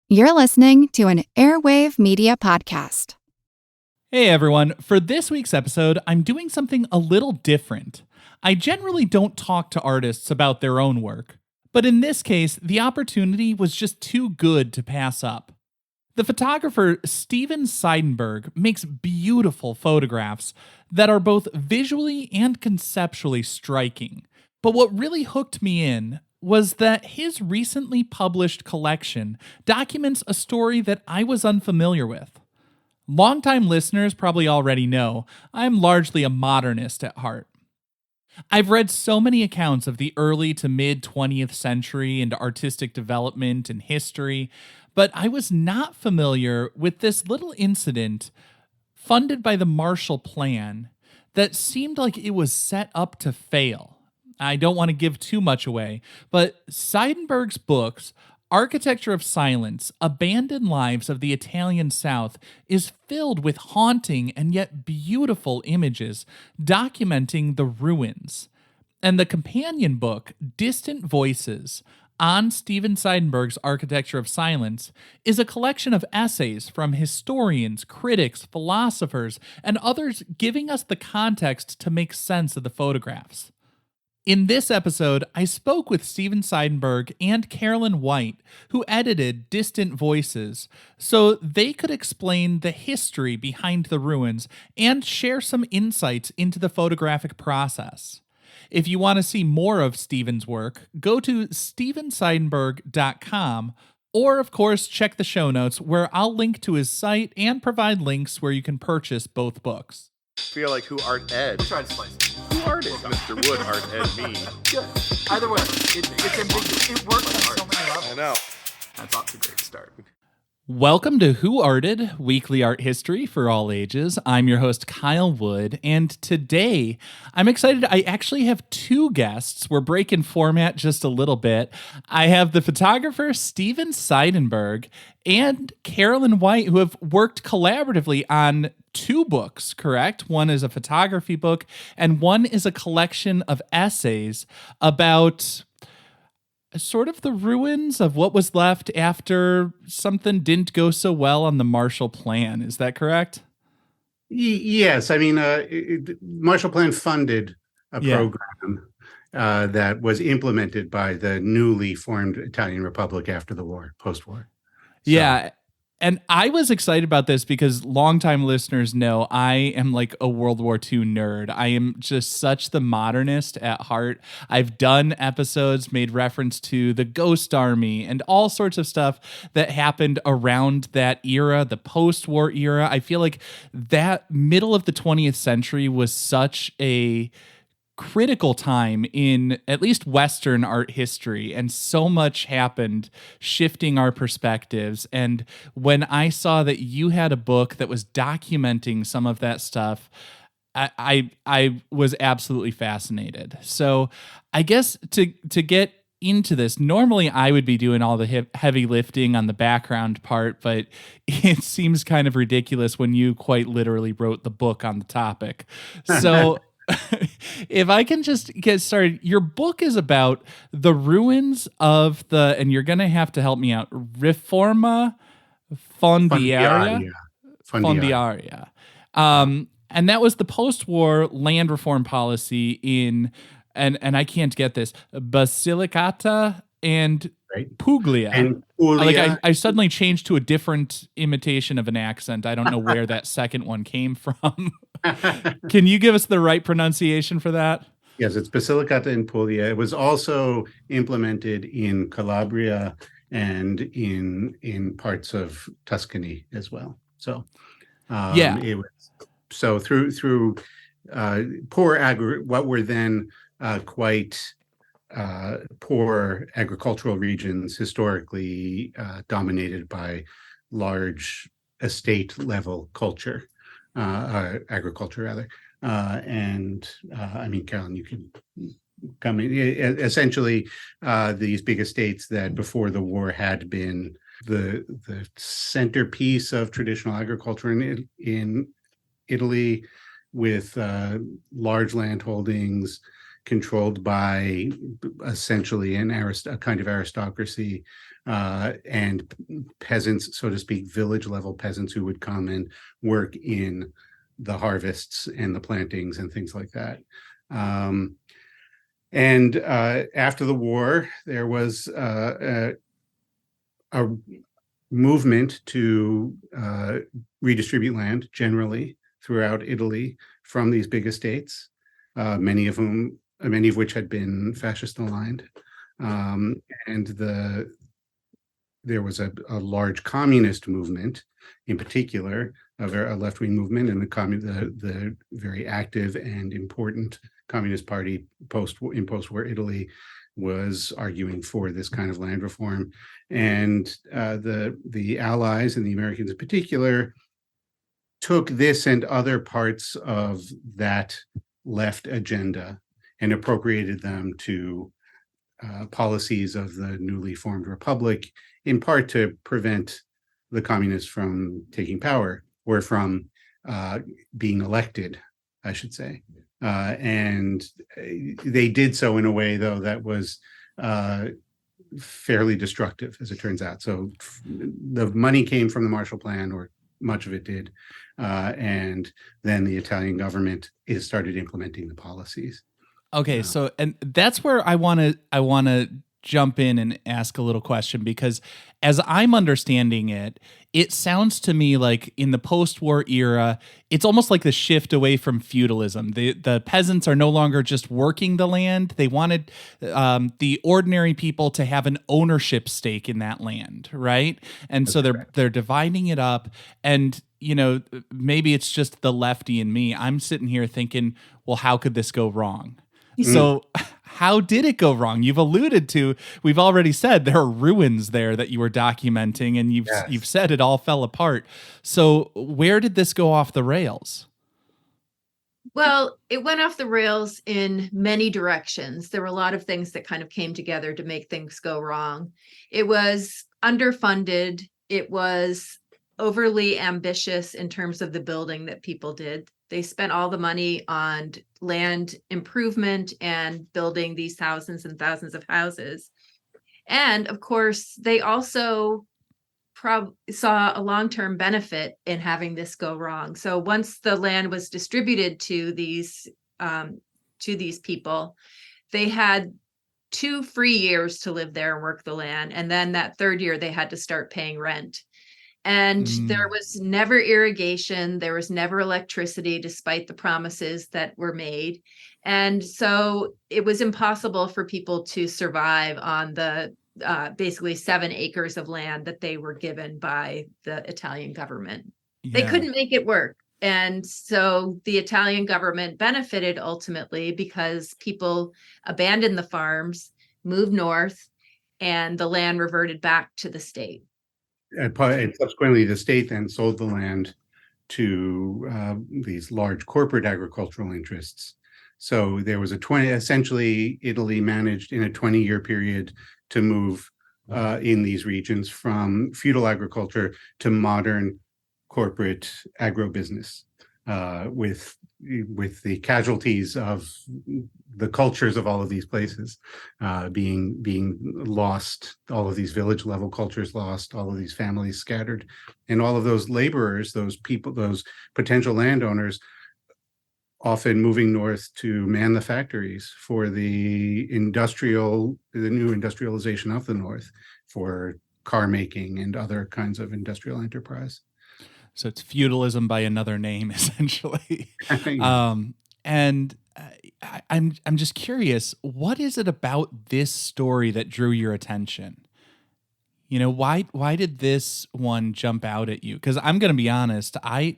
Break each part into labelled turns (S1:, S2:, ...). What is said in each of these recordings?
S1: You're listening to an Airwave Media Podcast.
S2: Hey everyone, for this week's episode, I'm doing something a little different. I generally don't talk to artists about their own work, but in this case, the opportunity was just too good to pass up. The photographer Steven Seidenberg makes beautiful photographs that are both visually and conceptually striking. But what really hooked me in was that his recently published collection documents a story that I was unfamiliar with. Longtime listeners probably already know I'm largely a modernist at heart. I've read so many accounts of the early to mid 20th century and artistic development and history, but I was not familiar with this little incident funded by the Marshall Plan that seemed like it was set up to fail. I don't want to give too much away, but Seidenberg's books, Architecture of Silence, Abandoned Lives of the Italian South, is filled with haunting and yet beautiful images documenting the ruins. And the companion book, Distant Voices, on Steven Seidenberg's Architecture of Silence, is a collection of essays from historians, critics, philosophers, and others giving us the context to make sense of the photographs. In this episode, I spoke with Steven Seidenberg and Carolyn White, who edited Distant Voices, so they could explain the history behind the ruins and share some insights into the photographic process. If you want to see more of Steven's work, go to stevenseidenberg.com, or of course check the show notes where I'll link to his site and provide links where you can purchase both books.
S3: Feel like who art ed?
S4: We'll try to slice it.
S3: Who art ed? Mr. Wood art ed me.
S4: Good. Either way, it's ambiguous. It works on so many levels.
S3: I know.
S4: That's off to a great start.
S2: Welcome to Who Arted, weekly art history for all ages. I'm your host, Kyle Wood, and today I'm excited. I actually have two guests. We're breaking format just a little bit. I have the photographer, Steven Seidenberg, and Carolyn White, who have worked collaboratively on two books, correct? One is a photography book, and one is a collection of essays about sort of the ruins of what was left after something didn't go so well on the Marshall Plan. Is that correct?
S5: Yes. I mean, Marshall Plan funded a program that was implemented by the newly formed Italian Republic after the war, post-war.
S2: Yeah. And I was excited about this because longtime listeners know I am like a World War II nerd. I am just such the modernist at heart. I've done episodes made reference to the Ghost Army and all sorts of stuff that happened around that era, the post-war era. I feel like that middle of the 20th century was such a critical time in at least Western art history, and so much happened shifting our perspectives. And when I saw that you had a book that was documenting some of that stuff, I was absolutely fascinated. So I guess to get into this, normally I would be doing all the heavy lifting on the background part, but it seems kind of ridiculous when you quite literally wrote the book on the topic. So if I can just get started, your book is about the ruins of and you're going to have to help me out, Riforma Fondiaria. And that was the post-war land reform policy in, and I can't get this, Basilicata and Puglia.
S5: And Puglia.
S2: Like I suddenly changed to a different imitation of an accent. I don't know where that second one came from. Can you give us the right pronunciation for that?
S5: Yes, it's Basilicata and Puglia. It was also implemented in Calabria and in parts of Tuscany as well. So it was through poor what were then quite poor agricultural regions, historically dominated by large estate level agriculture rather. I mean, Carolyn, you can come in. Essentially, these big estates that before the war had been the centerpiece of traditional agriculture in Italy, with large land holdings controlled by essentially a kind of aristocracy, and peasants, so to speak, village level peasants who would come and work in the harvests and the plantings and things like that. And after the war, there was a movement to redistribute land generally throughout Italy from these big estates, many of which had been fascist aligned. And there was a large communist movement, in particular, a left-wing movement, and the very active and important Communist Party in post-war Italy was arguing for this kind of land reform. And the Allies and the Americans in particular took this and other parts of that left agenda and appropriated them to policies of the newly formed republic, in part to prevent the communists from taking power or from being elected, I should say. And they did so in a way, though, that was fairly destructive, as it turns out. So the money came from the Marshall Plan, or much of it did, and then the Italian government started implementing the policies.
S2: Okay, so and that's where I want to jump in and ask a little question, because as I'm understanding it, it sounds to me like in the post-war era, it's almost like the shift away from feudalism. The peasants are no longer just working the land. They wanted the ordinary people to have an ownership stake in that land, right? And so they're dividing it up. And maybe it's just the lefty in me. I'm sitting here thinking, well, how could this go wrong? So how did it go wrong? You've alluded to, we've already said there are ruins there that you were documenting, and you've said it all fell apart. So where did this go off the rails?
S6: Well, it went off the rails in many directions. There were a lot of things that kind of came together to make things go wrong. It was underfunded. It was overly ambitious in terms of the building that people did. They spent all the money on land improvement and building these thousands and thousands of houses. And of course, they also saw a long-term benefit in having this go wrong. So once the land was distributed to these people, they had 2 free years to live there and work the land. And then that 3rd year, they had to start paying rent. And there was never irrigation. There was never electricity, despite the promises that were made. And so it was impossible for people to survive on the basically 7 acres of land that they were given by the Italian government. Yeah. They couldn't make it work. And so the Italian government benefited ultimately because people abandoned the farms, moved north, and the land reverted back to the state.
S5: And subsequently, the state then sold the land to these large corporate agricultural interests. So there was essentially Italy managed in a 20-year period to move in these regions from feudal agriculture to modern corporate agrobusiness, with the casualties of the cultures of all of these places being lost, all of these village level cultures lost, all of these families scattered, and all of those laborers, those people, those potential landowners, often moving north to man the factories for the new industrialization of the North, for car making and other kinds of industrial enterprise.
S2: So it's feudalism by another name, essentially. And I'm just curious, what is it about this story that drew your attention? Why did this one jump out at you? Because I'm going to be honest, I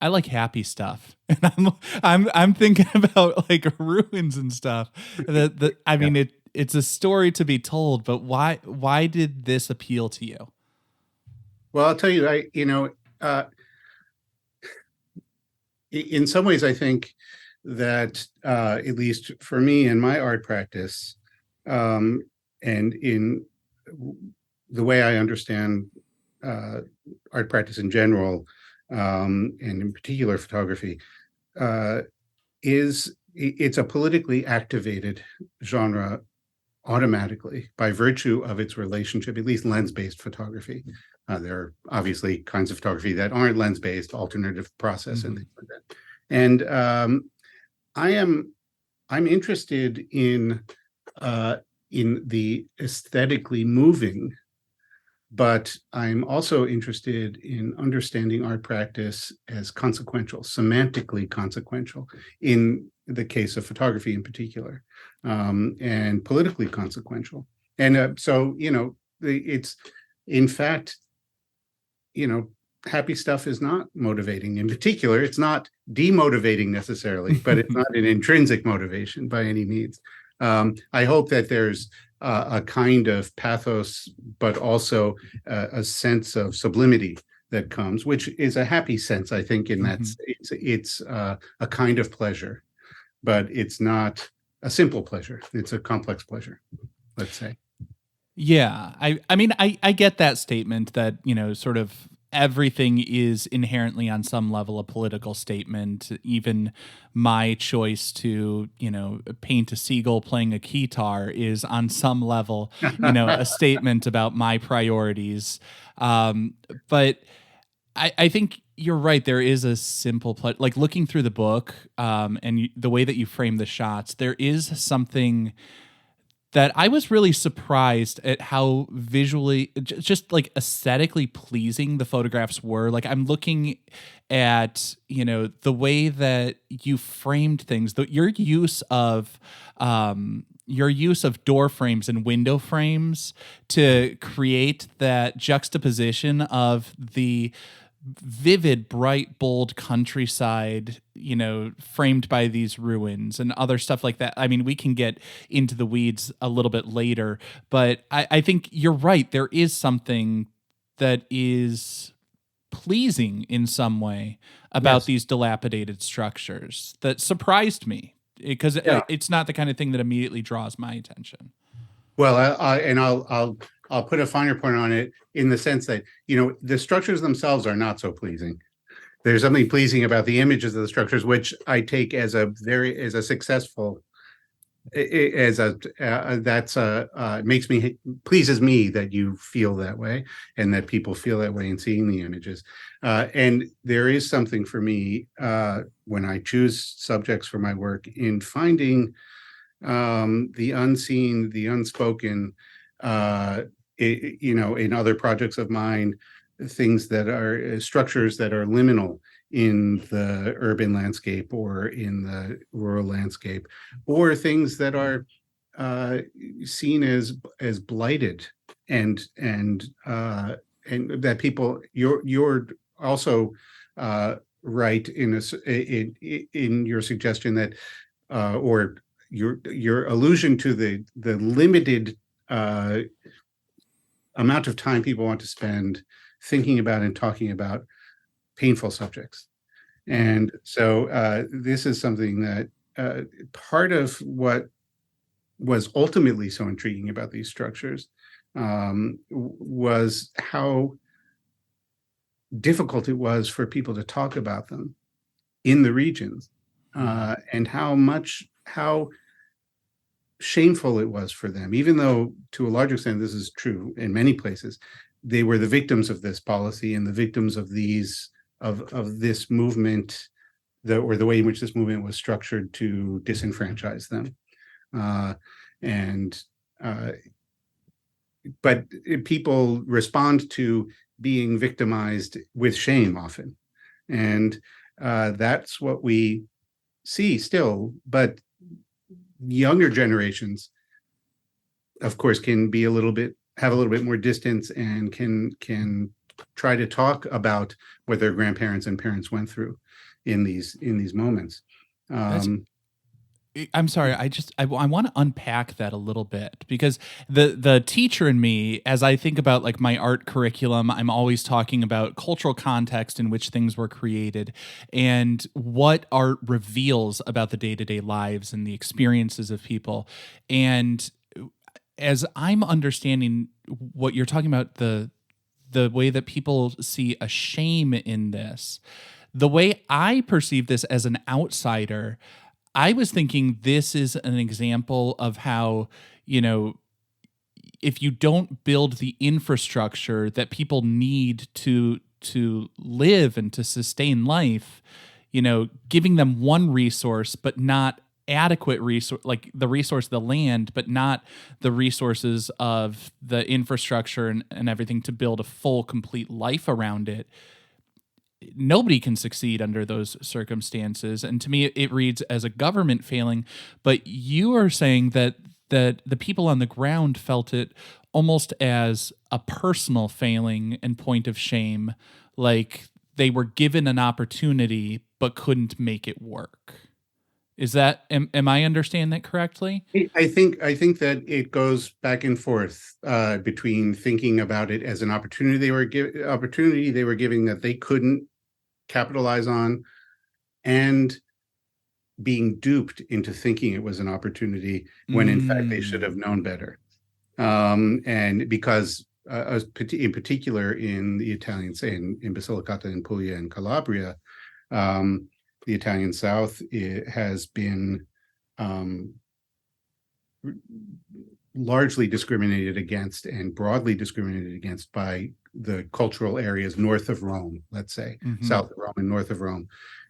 S2: like happy stuff, and I'm thinking about like ruins and stuff. I mean, it's a story to be told, but why did this appeal to you?
S5: Well, I'll tell you, in some ways, I think that at least for me in my art practice, and in the way I understand art practice in general, and in particular photography, it's a politically activated genre automatically by virtue of its relationship, at least lens-based photography. There are obviously kinds of photography that aren't lens-based, alternative process, and things like that. And I'm interested in the aesthetically moving, but I'm also interested in understanding art practice as consequential, semantically consequential, in the case of photography in particular, and politically consequential. And so, it's, in fact, happy stuff is not motivating. In particular, it's not demotivating necessarily, but it's not an intrinsic motivation by any means. I hope that there's a kind of pathos, but also a sense of sublimity that comes, which is a happy sense, I think, in that it's a kind of pleasure, but it's not a simple pleasure. It's a complex pleasure, let's say.
S2: Yeah. I mean, I get that statement that, sort of everything is inherently on some level a political statement. Even my choice to, paint a seagull playing a guitar is on some level, a statement about my priorities. But I think you're right. There is a simple like looking through the book, and the way that you frame the shots, there is something that I was really surprised at how visually, just like aesthetically pleasing the photographs were. Like I'm looking at, the way that you framed things, your use of door frames and window frames to create that juxtaposition of the vivid, bright, bold countryside, framed by these ruins and other stuff like that. I mean, we can get into the weeds a little bit later, but I think you're right. There is something that is pleasing in some way about these dilapidated structures that surprised me, because it's not the kind of thing that immediately draws my attention.
S5: Well, I'll put a finer point on it in the sense that, the structures themselves are not so pleasing. There's something pleasing about the images of the structures, which I take as a successful, pleases me that you feel that way and that people feel that way in seeing the images. And there is something for me when I choose subjects for my work in finding the unseen, the unspoken, in other projects of mine, things that are structures that are liminal in the urban landscape or in the rural landscape, or things that are seen as blighted, and that people, you're also right in your suggestion that or your allusion to the limited amount of time people want to spend thinking about and talking about painful subjects. And so this is something that part of what was ultimately so intriguing about these structures was how difficult it was for people to talk about them in the regions, and how shameful it was for them, even though to a large extent this is true in many places. They were the victims of this policy and the victims of these of this movement, or the way in which this movement was structured to disenfranchise them. But people respond to being victimized with shame often, and that's what we see still. But younger generations, of course, can be have a little bit more distance and can try to talk about what their grandparents and parents went through in these moments.
S2: I'm sorry. I want to unpack that a little bit, because the teacher in me, as I think about like my art curriculum, I'm always talking about cultural context in which things were created and what art reveals about the day-to-day lives and the experiences of people. And as I'm understanding what you're talking about, the way that people see a shame in this, the way I perceive this as an outsider, I was thinking this is an example of how, you know, if you don't build the infrastructure that people need to live and to sustain life, you know, giving them one resource but not adequate resource, like the resource of the land, but not the resources of the infrastructure and everything to build a full, complete life around it. Nobody can succeed under those circumstances. And to me, it reads as a government failing. But you are saying that the people on the ground felt it almost as a personal failing and point of shame, like they were given an opportunity but couldn't make it work. Is that am I understanding that correctly?
S5: I think that it goes back and forth between thinking about it as an opportunity they were giving that they couldn't capitalize on, and being duped into thinking it was an opportunity when in fact they should have known better. And because in particular in the Italian, say in Basilicata and Puglia and Calabria, the Italian South has been largely discriminated against and broadly discriminated against by the cultural areas north of Rome, let's say. South of Rome and north of Rome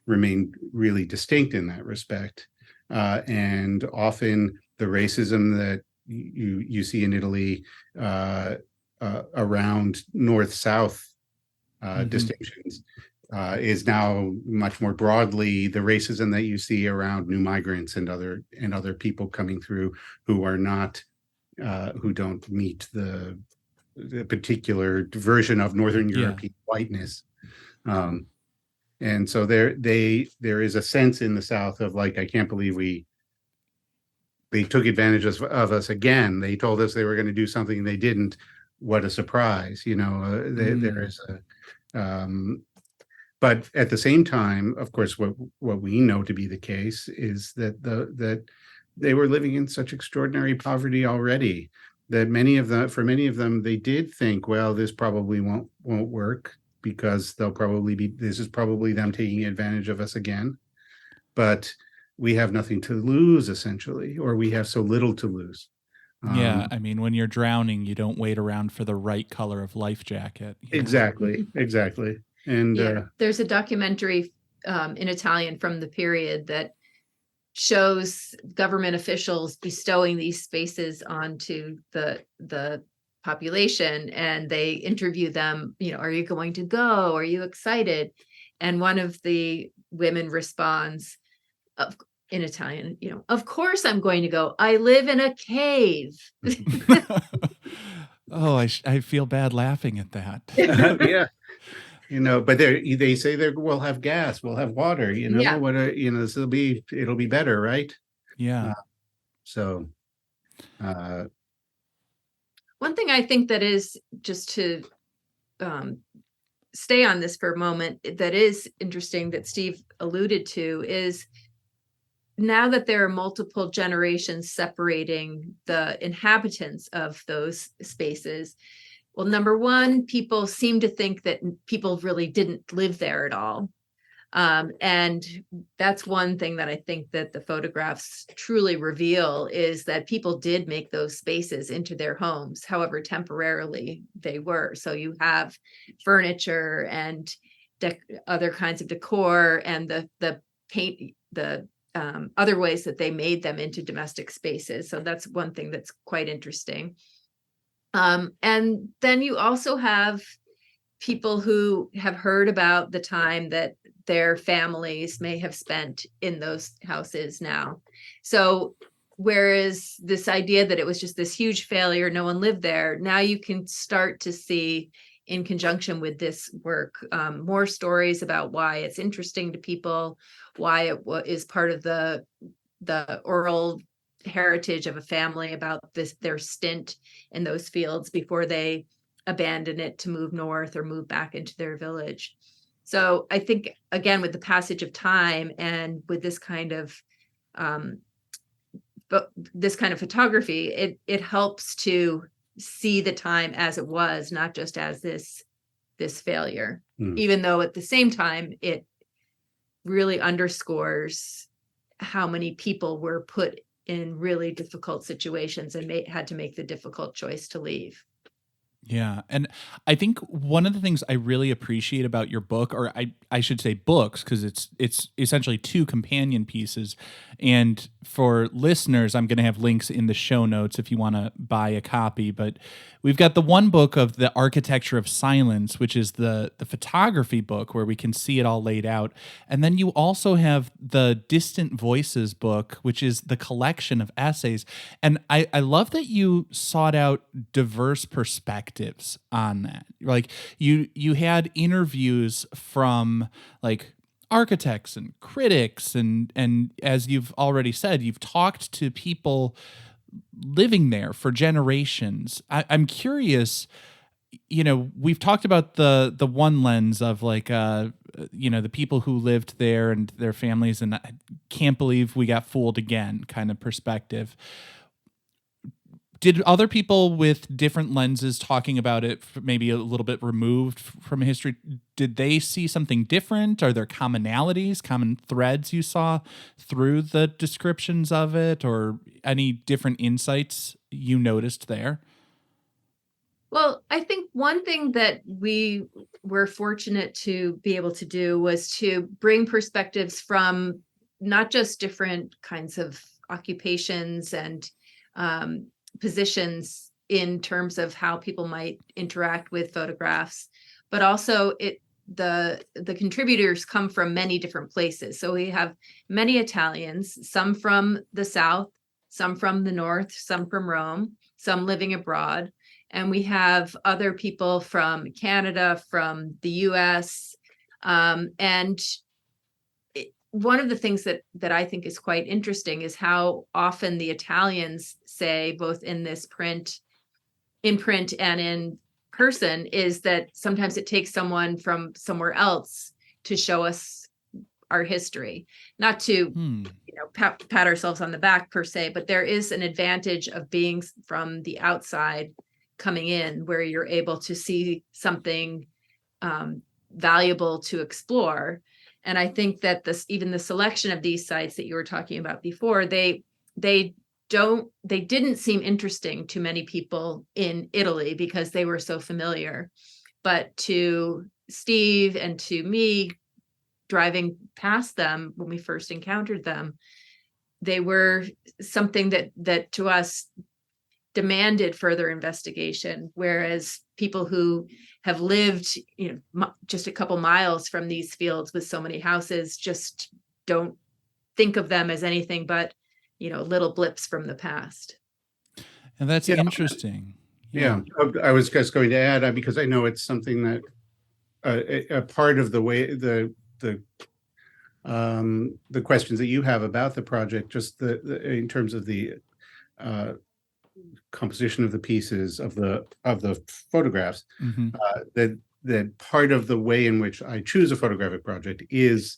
S5: remain really distinct in that respect. And often the racism that you see in Italy around north-south distinctions is now much more broadly the racism that you see around new migrants and other people coming through who are not who don't meet the particular version of Northern European whiteness. And so there is a sense in the South of like, I can't believe they took advantage of us again. They told us they were going to do something and they didn't. What a surprise, you know. There is a but at the same time, of course, what we know to be the case is that that they were living in such extraordinary poverty already that for many of them, they did think, well, this probably won't work because this is probably them taking advantage of us again. But we have nothing to lose, essentially, or we have so little to lose.
S2: Yeah, I mean, when you're drowning, you don't wait around for the right color of life jacket.
S5: Exactly. And
S6: there's a documentary in Italian from the period that shows government officials bestowing these spaces onto the population, and they interview them, you know, are you going to go? Are you excited? And one of the women responds in Italian, you know, of course I'm going to go. I live in a cave.
S2: Oh, I feel bad laughing at that.
S5: Yeah. You know, but they say we'll have gas, we'll have water, you know, it'll be better, right?
S2: Yeah.
S6: One thing I think that is, just to stay on this for a moment, that is interesting that Steve alluded to is now that there are multiple generations separating the inhabitants of those spaces. Well, number one, people seem to think that people really didn't live there at all. And that's one thing that I think that the photographs truly reveal, is that people did make those spaces into their homes, however temporarily they were. So you have furniture and other kinds of decor and the paint, the other ways that they made them into domestic spaces. So that's one thing that's quite interesting. And then you also have people who have heard about the time that their families may have spent in those houses now. So whereas this idea that it was just this huge failure, no one lived there, now you can start to see, in conjunction with this work, more stories about why it's interesting to people, why it is part of the oral heritage of a family about their stint in those fields before they abandon it to move north or move back into their village. So I think, again, with the passage of time and with this kind of photography, it helps to see the time as it was, not just as this failure, even though at the same time it really underscores how many people were put in really difficult situations and had to make the difficult choice to leave.
S2: Yeah. And I think one of the things I really appreciate about your book, or I should say books, because it's essentially two companion pieces. And for listeners, I'm going to have links in the show notes if you want to buy a copy. But we've got the one book of The Architecture of Silence, which is the photography book where we can see it all laid out. And then you also have the Distant Voices book, which is the collection of essays. And I love that you sought out diverse perspectives on that. Like you had interviews from like architects and critics, and as you've already said, you've talked to people living there for generations. I'm curious, we've talked about the one lens of like the people who lived there and their families, and I can't believe we got fooled again kind of perspective. Did other people with different lenses talking about it, maybe a little bit removed from history, did they see something different? Are there commonalities, common threads you saw through the descriptions of it, or any different insights you noticed there?
S6: Well, I think one thing that we were fortunate to be able to do was to bring perspectives from not just different kinds of occupations and positions in terms of how people might interact with photographs, but also the contributors come from many different places. So we have many Italians, some from the South, some from the North, some from Rome, some living abroad. And we have other people from Canada, from the US. And one of the things that I think is quite interesting is how often the Italians say, both in print and in person, is that sometimes it takes someone from somewhere else to show us our history. Not to pat ourselves on the back per se, but there is an advantage of being from the outside coming in, where you're able to see something valuable to explore. And I think that even the selection of these sites that you were talking about before, they didn't seem interesting to many people in Italy because they were so familiar. But to Steve and to me, driving past them when we first encountered them, they were something that to us demanded further investigation, whereas people who have lived, just a couple miles from these fields with so many houses just don't think of them as anything but, little blips from the past.
S2: And that's interesting.
S5: Yeah. I was just going to add, because I know it's something that a part of the way the questions that you have about the project, just in terms of the composition of the pieces of the photographs, that part of the way in which I choose a photographic project is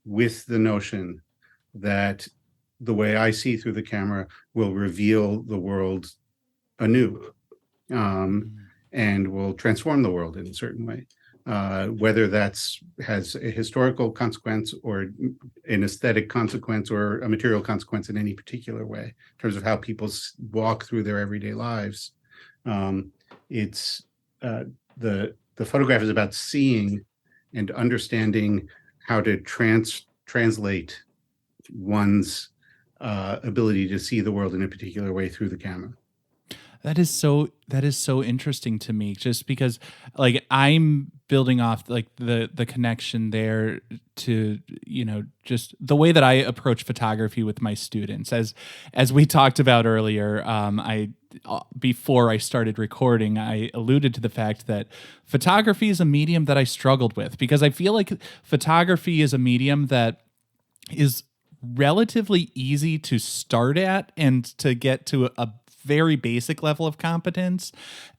S5: with the notion that the way I see through the camera will reveal the world anew, and will transform the world in a certain way, whether has a historical consequence or an aesthetic consequence or a material consequence in any particular way, in terms of how people walk through their everyday lives. It's the photograph is about seeing and understanding how to translate one's ability to see the world in a particular way through the camera.
S2: That is so interesting to me, just because like I'm building off like the connection there to, just the way that I approach photography with my students. As we talked about earlier, before I started recording, I alluded to the fact that photography is a medium that I struggled with, because I feel like photography is a medium that is relatively easy to start at and to get to a very basic level of competence.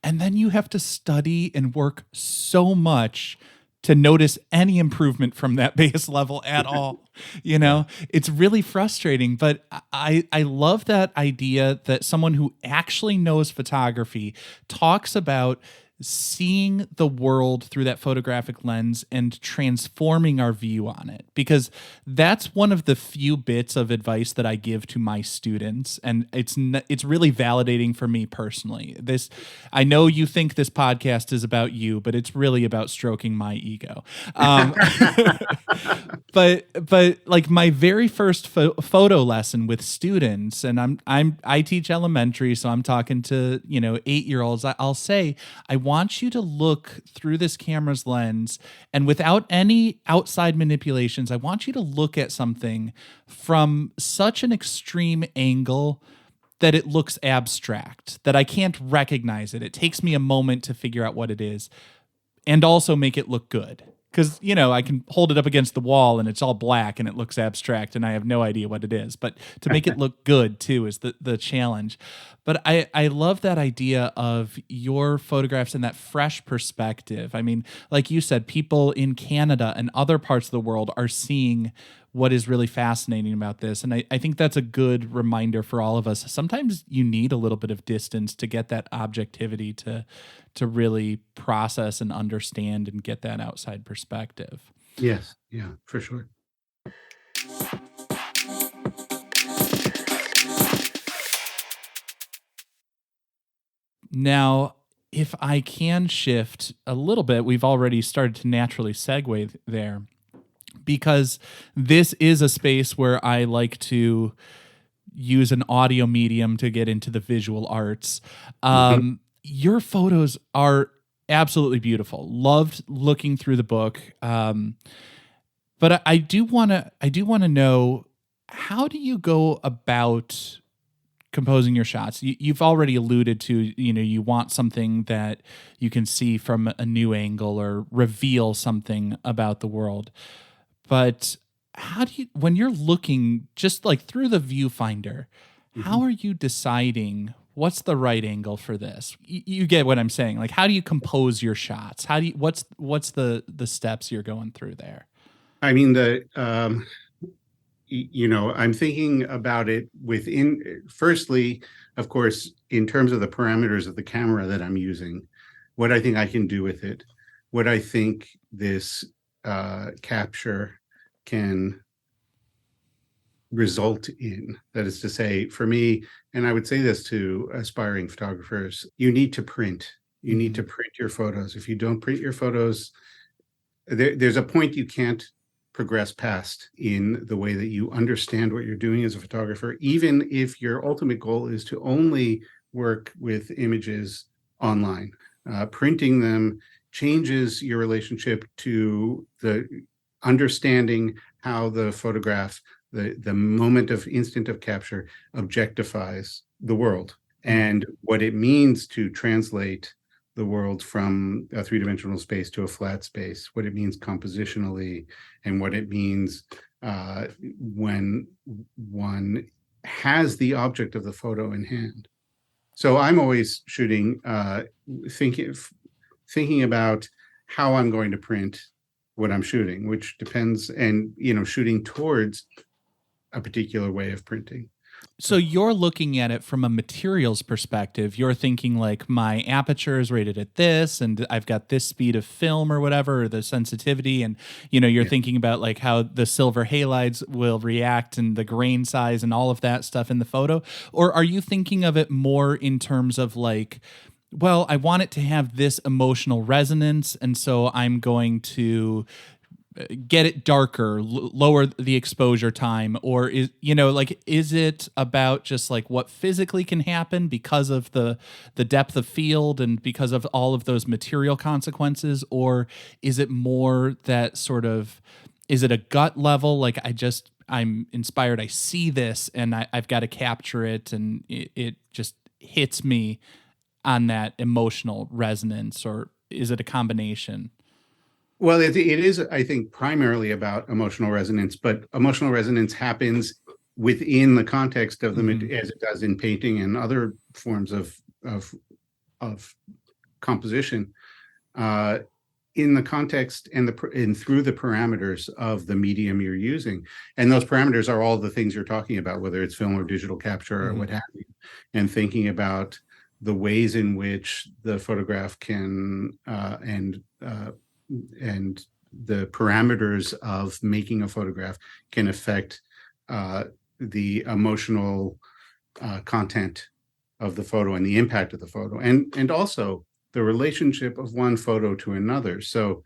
S2: And then you have to study and work so much to notice any improvement from that base level at all. It's really frustrating, but I love that idea that someone who actually knows photography talks about seeing the world through that photographic lens and transforming our view on it, because that's one of the few bits of advice that I give to my students, and it's really validating for me personally. I know you think this podcast is about you, but it's really about stroking my ego. But like my very first photo lesson with students, and I teach elementary, so I'm talking to 8-year-olds. I'll say, I want you to look through this camera's lens, and without any outside manipulations, I want you to look at something from such an extreme angle that it looks abstract, that I can't recognize it. It takes me a moment to figure out what it is, and also make it look good. Because, I can hold it up against the wall and it's all black and it looks abstract and I have no idea what it is. But to make it look good, too, is the challenge. But I love that idea of your photographs and that fresh perspective. I mean, like you said, people in Canada and other parts of the world are seeing what is really fascinating about this. And I think that's a good reminder for all of us. Sometimes you need a little bit of distance to get that objectivity to really process and understand and get that outside perspective.
S5: Yes. Yeah, for sure.
S2: Now, if I can shift a little bit, we've already started to naturally segue there, because this is a space where I like to use an audio medium to get into the visual arts. Your photos are absolutely beautiful. Loved looking through the book. But I do want to know, how do you go about composing your shots? You've already alluded to, you want something that you can see from a new angle or reveal something about the world. But how do you, when you're looking just like through the viewfinder, how are you deciding what's the right angle for this? You get what I'm saying? Like, how do you compose your shots? What's the steps you're going through there?
S5: I mean, I'm thinking about it firstly, of course, in terms of the parameters of the camera that I'm using, what I think I can do with it, what I think this capture can result in. That is to say, for me, and I would say this to aspiring photographers, you need to print. You need to print your photos. If you don't print your photos, there's a point you can't progress past in the way that you understand what you're doing as a photographer, even if your ultimate goal is to only work with images online. Printing them changes your relationship to the understanding how the photograph, the moment of instant of capture, objectifies the world, and what it means to translate the world from a three-dimensional space to a flat space, what it means compositionally, and what it means when one has the object of the photo in hand. So I'm always shooting, thinking about how I'm going to print what I'm shooting, which depends, and shooting towards a particular way of printing.
S2: So you're looking at it from a materials perspective. You're thinking like, my aperture is rated at this, and I've got this speed of film or whatever, or the sensitivity. And, you're thinking about like how the silver halides will react and the grain size and all of that stuff in the photo. Or are you thinking of it more in terms of like, well, I want it to have this emotional resonance, and so I'm going to get it darker, lower the exposure time? Or is it about just like what physically can happen because of the depth of field and because of all of those material consequences? Or is it more that sort of, is it a gut level? Like, I'm inspired, I see this and I've got to capture it, and it just hits me on that emotional resonance? Or is it a combination?
S5: Well, it is, I think, primarily about emotional resonance, but emotional resonance happens within the context of as it does in painting and other forms of composition, in the context and through the parameters of the medium you're using. And those parameters are all the things you're talking about, whether it's film or digital capture or what have you, and thinking about the ways in which the photograph can and the parameters of making a photograph can affect the emotional content of the photo and the impact of the photo, and also the relationship of one photo to another. So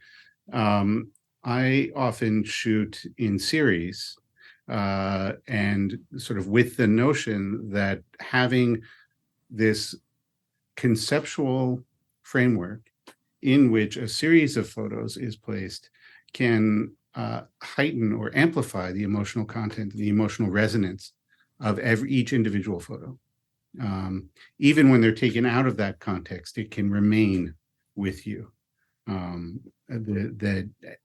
S5: I often shoot in series, and sort of with the notion that having this conceptual framework in which a series of photos is placed can heighten or amplify the emotional content, the emotional resonance of each individual photo. Even when they're taken out of that context, it can remain with you.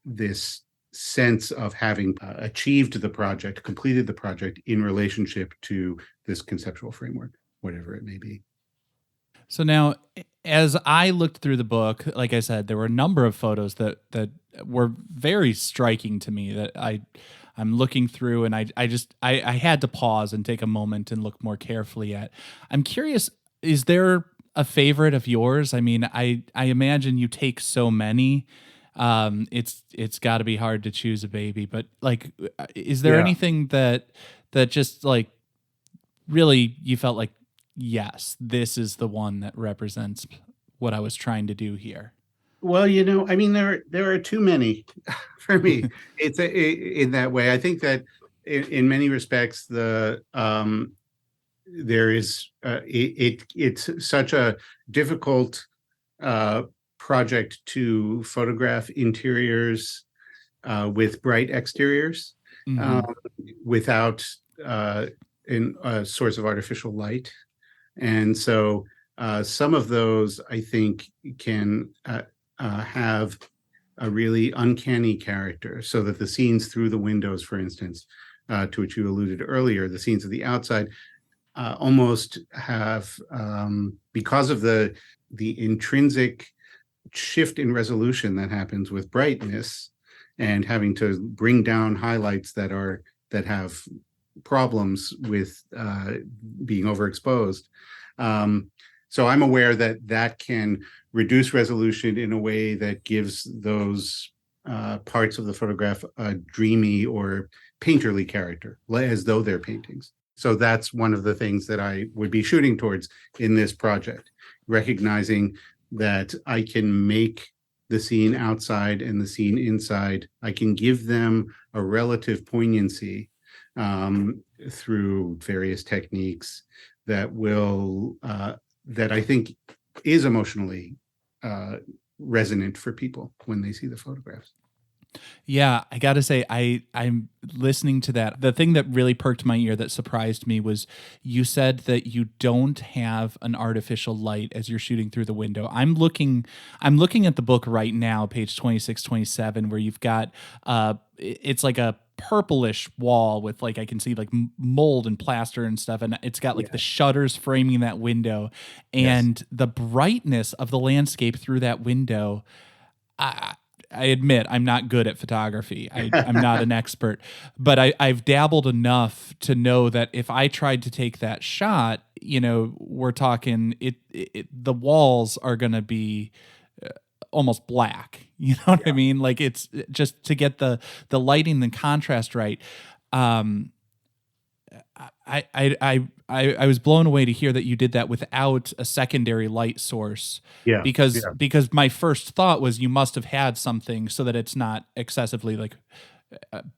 S5: This sense of having achieved the project, completed the project in relationship to this conceptual framework, whatever it may be.
S2: So now, as I looked through the book, like I said, there were a number of photos that were very striking to me that I'm looking through, and I had to pause and take a moment and look more carefully at. I'm curious, is there a favorite of yours? I mean, I imagine you take so many. It's got to be hard to choose a baby, but like, is there anything that just like really you felt like, yes, this is the one that represents what I was trying to do here?
S5: Well, I mean, there are too many for me. In that way. I think that in many respects, there is it's such a difficult project to photograph interiors with bright exteriors, without a source of artificial light. And so some of those, I think, can have a really uncanny character, so that the scenes through the windows, for instance, to which you alluded earlier, the scenes of the outside almost have, because of the intrinsic shift in resolution that happens with brightness and having to bring down highlights that have problems with being overexposed. So I'm aware that can reduce resolution in a way that gives those parts of the photograph a dreamy or painterly character, as though they're paintings. So that's one of the things that I would be shooting towards in this project, recognizing that I can make the scene outside and the scene inside. I can give them a relative poignancy through various techniques that will that I think is emotionally resonant for people when they see the photographs.
S2: Yeah, I got to say, I'm listening to that. The thing that really perked my ear that surprised me was you said that you don't have an artificial light as you're shooting through the window. I'm looking at the book right now, page 26, 27, where you've got it's like a purplish wall with, like, I can see like mold and plaster and stuff, and it's got like the shutters framing that window, and the brightness of the landscape through that window. I admit I'm not good at photography. I'm not an expert, but I've dabbled enough to know that if I tried to take that shot, we're talking the walls are going to be almost black. You know what I mean? Like, it's just to get the lighting and contrast right. I was blown away to hear that you did that without a secondary light source. Because my first thought was you must have had something so that it's not excessively like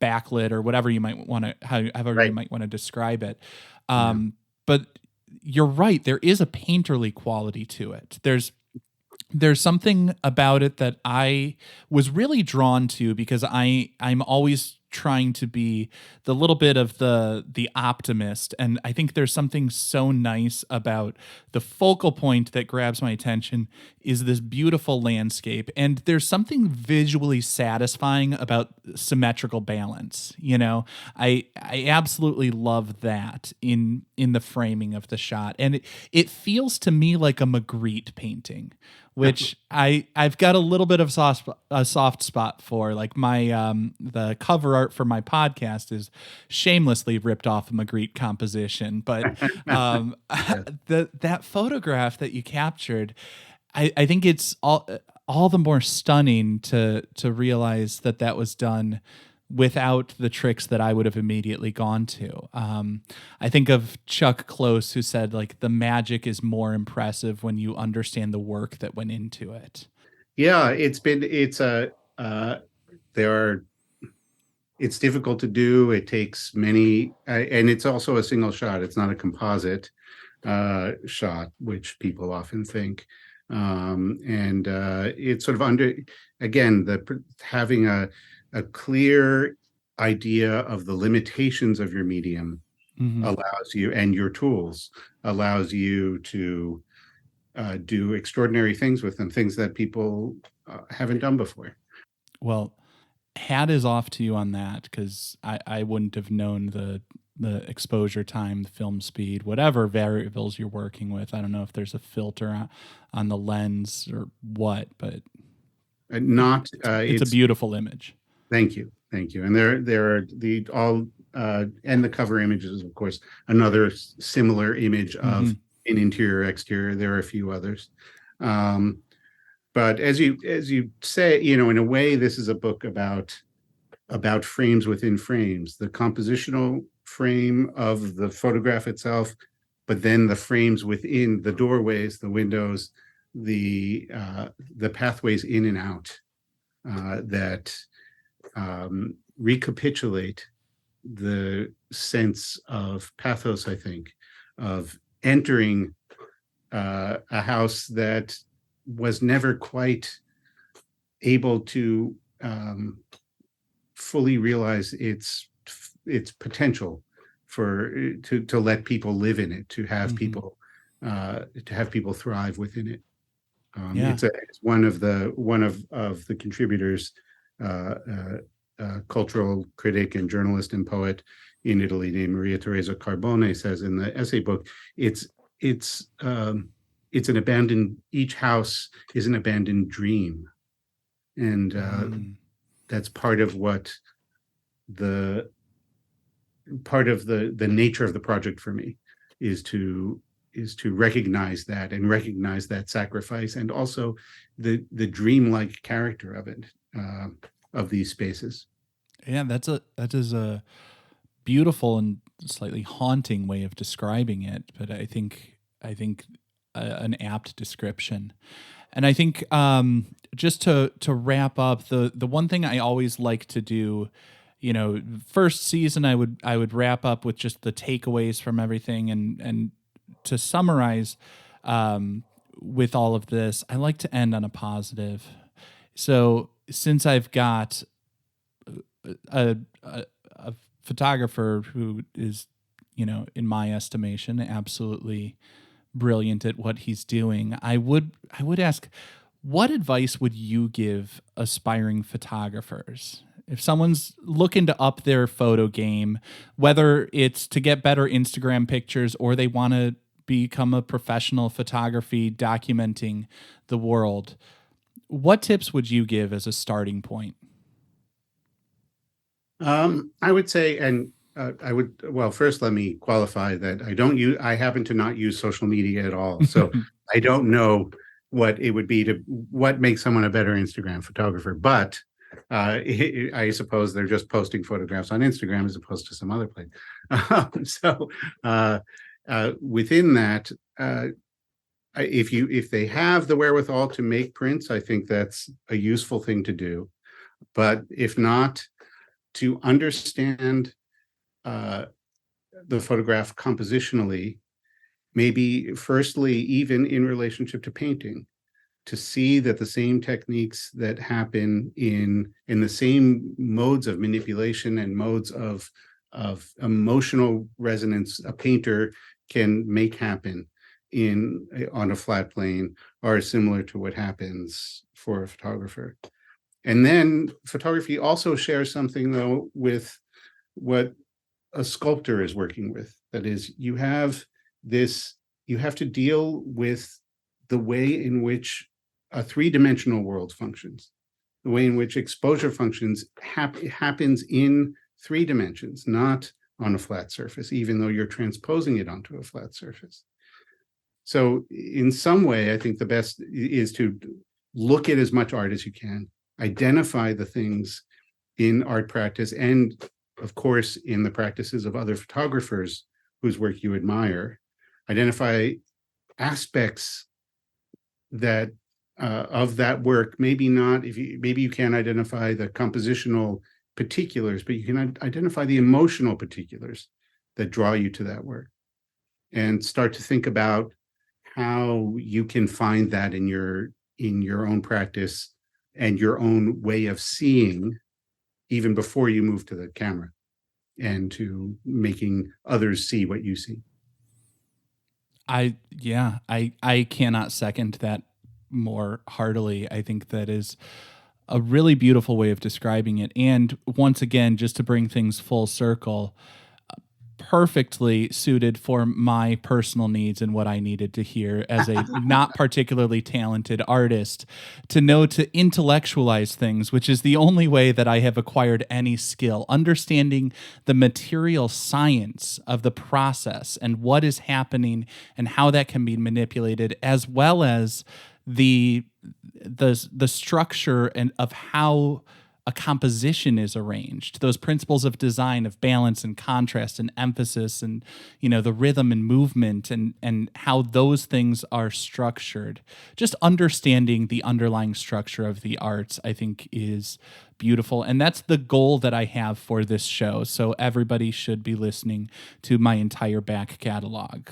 S2: backlit or whatever you might want to, however you might want to describe it. But you're right. There is a painterly quality to it. There's something about it that I was really drawn to, because I'm always trying to be the little bit of the optimist, and I think there's something so nice about the focal point that grabs my attention is this beautiful landscape, and there's something visually satisfying about symmetrical balance. I absolutely love that in the framing of the shot, and it feels to me like a Magritte painting, which I've got a little bit of a soft spot for. Like my the cover art for my podcast is shamelessly ripped off a Magritte composition, but
S5: Yeah.
S2: that photograph that you captured, I think it's all the more stunning to realize that was done without the tricks that I would have immediately gone to. I think of Chuck Close, who said, like, the magic is more impressive when you understand the work that went into it.
S5: Yeah, it's difficult to do. It takes many, and it's also a single shot. It's not a composite shot, which people often think. And it's sort of having a clear idea of the limitations of your medium allows you, and your tools allows you to do extraordinary things with them, things that people haven't done before.
S2: Well, hat is off to you on that, because I wouldn't have known the exposure time, the film speed, whatever variables you're working with. I don't know if there's a filter on the lens or what, but
S5: it's
S2: a beautiful image.
S5: Thank you. And there are and the cover images, of course, another similar image of an interior exterior. There are a few others, but as you say, in a way, this is a book about frames within frames, the compositional frame of the photograph itself, but then the frames within, the doorways, the windows, the pathways in and out that recapitulate the sense of pathos, I think, of entering a house that was never quite able to fully realize its potential to let people live in it, to have people thrive within it. It's one of the contributors, cultural critic and journalist and poet in Italy named Maria Teresa Carbone, says in the essay book, it's an abandoned, each house is an abandoned dream. And that's part of the nature of the project for me, is to recognize that, and recognize that sacrifice, and also the dreamlike character of it, of these spaces.
S2: Yeah, that is a beautiful and slightly haunting way of describing it, but I think an apt description. And I think just to wrap up, the one thing I always like to do, first season I would wrap up with just the takeaways from everything, and to summarize with all of this, I like to end on a positive. So since I've got a photographer who is, in my estimation, absolutely brilliant at what he's doing, I would ask, what advice would you give aspiring photographers? If someone's looking to up their photo game, whether it's to get better Instagram pictures or they want to become a professional photography documenting the world, what tips would you give as a starting point?
S5: I would say, and first let me qualify that I happen to not use social media at all. So I don't know what it would be what makes someone a better Instagram photographer, but I suppose they're just posting photographs on Instagram as opposed to some other place. Within that, if they have the wherewithal to make prints, I think that's a useful thing to do. But if not, to understand the photograph compositionally, maybe firstly, even in relationship to painting, to see that the same techniques that happen in the same modes of manipulation and modes of emotional resonance a painter can make happen on a flat plane are similar to what happens for a photographer. And then photography also shares something, though, with what a sculptor is working with. That is, you have to deal with the way in which a three-dimensional world functions, the way in which exposure functions happens in three dimensions, not on a flat surface, even though you're transposing it onto a flat surface. So in some way, I think the best is to look at as much art as you can, identify the things in art practice, and of course, in the practices of other photographers whose work you admire, identify aspects that of that work. Maybe not, maybe you can't identify the compositional particulars, but you can identify the emotional particulars that draw you to that work, and start to think about how you can find that in your own practice and your own way of seeing, even before you move to the camera and to making others see what you see.
S2: I cannot second that more heartily. I think that is a really beautiful way of describing it. And once again, just to bring things full circle, perfectly suited for my personal needs and what I needed to hear as a not particularly talented artist, to know to intellectualize things, which is the only way that I have acquired any skill. Understanding the material science of the process and what is happening and how that can be manipulated, as well as the structure and of how a composition is arranged, those principles of design of balance and contrast and emphasis, and the rhythm and movement, and how those things are structured. Just understanding the underlying structure of the arts, I think, is beautiful, and that's the goal that I have for this show. So everybody should be listening to my entire back catalog.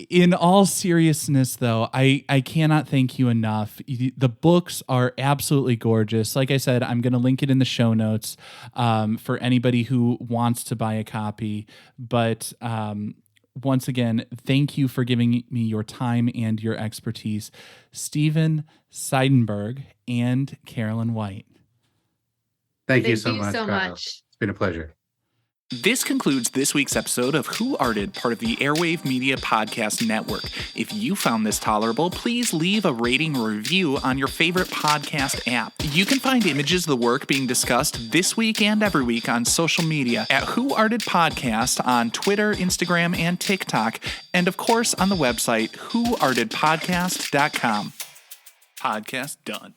S2: In all seriousness, though, I cannot thank you enough. The books are absolutely gorgeous. Like I said, I'm going to link it in the show notes for anybody who wants to buy a copy. But once again, thank you for giving me your time and your expertise, Steven Seidenberg and Carolyn White.
S5: Thank you so
S6: much.
S5: It's been a pleasure.
S2: This concludes this week's episode of Who Arted, part of the Airwave Media Podcast Network. If you found this tolerable, please leave a rating or review on your favorite podcast app. You can find images of the work being discussed this week and every week on social media at Who Arted Podcast on Twitter, Instagram, and TikTok, and of course on the website whoartedpodcast.com. Podcast done.